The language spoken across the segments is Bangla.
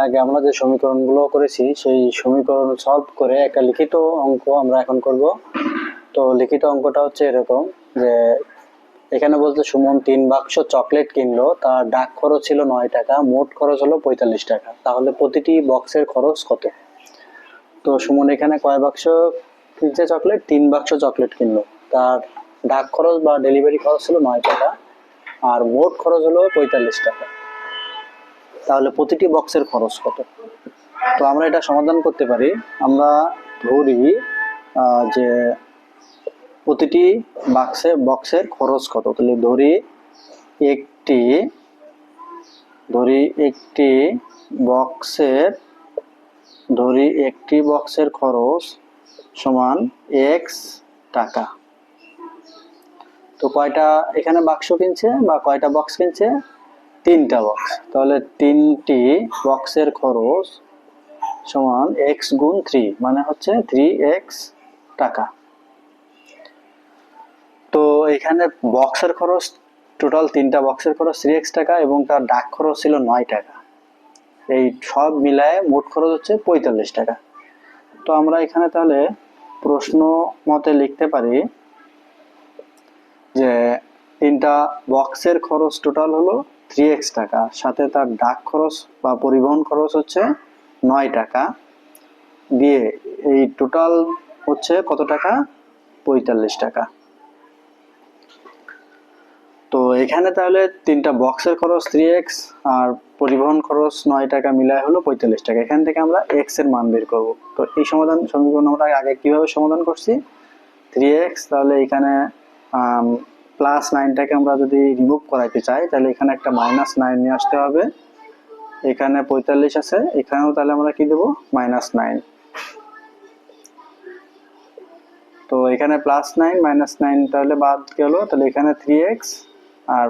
আগে আমরা যে সমীকরণগুলো করেছি সেই সমীকরণ সলভ করে একটা লিখিত অঙ্ক আমরা এখন করব। তো লিখিত অঙ্কটা হচ্ছে এরকম যে এখানে বলতে সুমন 3 বাক্স চকলেট কিনলো, তার ডাক খরচ ছিল 9 টাকা, মোট খরচ হলো 45 টাকা, তাহলে প্রতিটি বক্সের খরচ কত? তো সুমন এখানে কয় বাক্স কিনছে চকলেট? 3 বাক্স চকলেট কিনলো, তার ডাক খরচ বা ডেলিভারি খরচ ছিল 9 টাকা আর মোট খরচ হলো 45 টাকা, তাহলে প্রতিটি বক্সের খরচ কত? তো আমরা এটা সমাধান করতে পারি। আমরা ধরি যে প্রতিটি বক্সের খরচ কত, তাহলে একটি বক্সের খরচ সমান x টাকা। তো কয়টা এখানে বাক্স কিনছে বা কয়টা বক্স কিনছে? 3টা বক্স, তাহলে 3টি বক্সের খরচ সমান x গুণ 3, মানে হচ্ছে 3x টাকা। তো এখানে বক্সের খরচ টোটাল 3টা বক্সের খরচ 3x টাকা এবং তার ডাক খরচ ছিল 9 টাকা, এই সব মিলায়ে মোট খরচ হচ্ছে 45 টাকা। তো আমরা এখানে তাহলে প্রশ্ন মতে লিখতে পারি যে 3টা বক্সের খরচ টোটাল হলো 3x টাকা, সাথে তার ডাক খরচ বা পরিবহন খরচ হচ্ছে 9 টাকা, দিয়ে এই টোটাল হচ্ছে কত টাকা? 45 টাকা। তো এখানে তাহলে 3টা বক্সের খরচ 3x আর পরিবহন খরচ 9 টাকা মিলায় হলো 45 টাকা। এখান থেকে আমরা x এর মান বের করব। তো এই সমীকরণ আমরা আগে কিভাবে সমাধান করছি? 3x, তাহলে এখানে +9টাকে আমরা যদি রিমুভ করাইতে চাই তাহলে এখানে একটা -9 নিয়ে আসতে হবে। এখানে 45 আছে, এখানেও তাহলে আমরা কি দেব? -9। তো এখানে +9 -9 তাহলে বাদ গেল, তাহলে এখানে 3x আর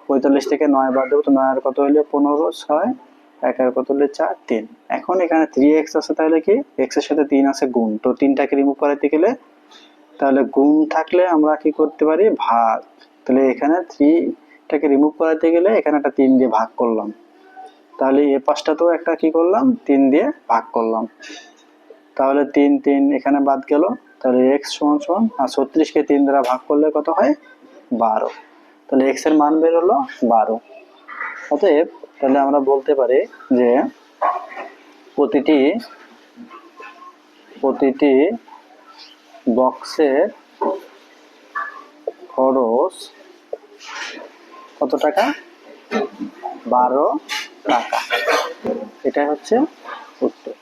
45 থেকে 9 বাদ দেবো, তো 9 আর কত হইলে 15, 6 1 আর কত হলে 4, 3। এখন এখানে 3x আছে, তাহলে কি x এর সাথে 3 আছে গুণ, তো 3টাকে রিমুভ করাইতে গেলে তাহলে গুণ থাকলে আমরা কি করতে পারি? ভাগ। তাহলে এখানে 3টাকে রিমুভ করাইতে গেলে এখানে একটা 3 দিয়ে ভাগ করলাম, তাহলে এই পাশটাতেও একটা কি করলাম? 3 দিয়ে ভাগ করলাম, তাহলে 3 3 এখানে বাদ গেল, তাহলে x সমান আর 36কে 3 দ্বারা ভাগ করলে কত হয়? 12। তাহলে x এর মান বের হলো 12। অতএব তাহলে আমরা বলতে পারি যে প্রতিটি বক্সের খরচ কত টাকা? 12 টাকা। এটাই হচ্ছে উত্তর।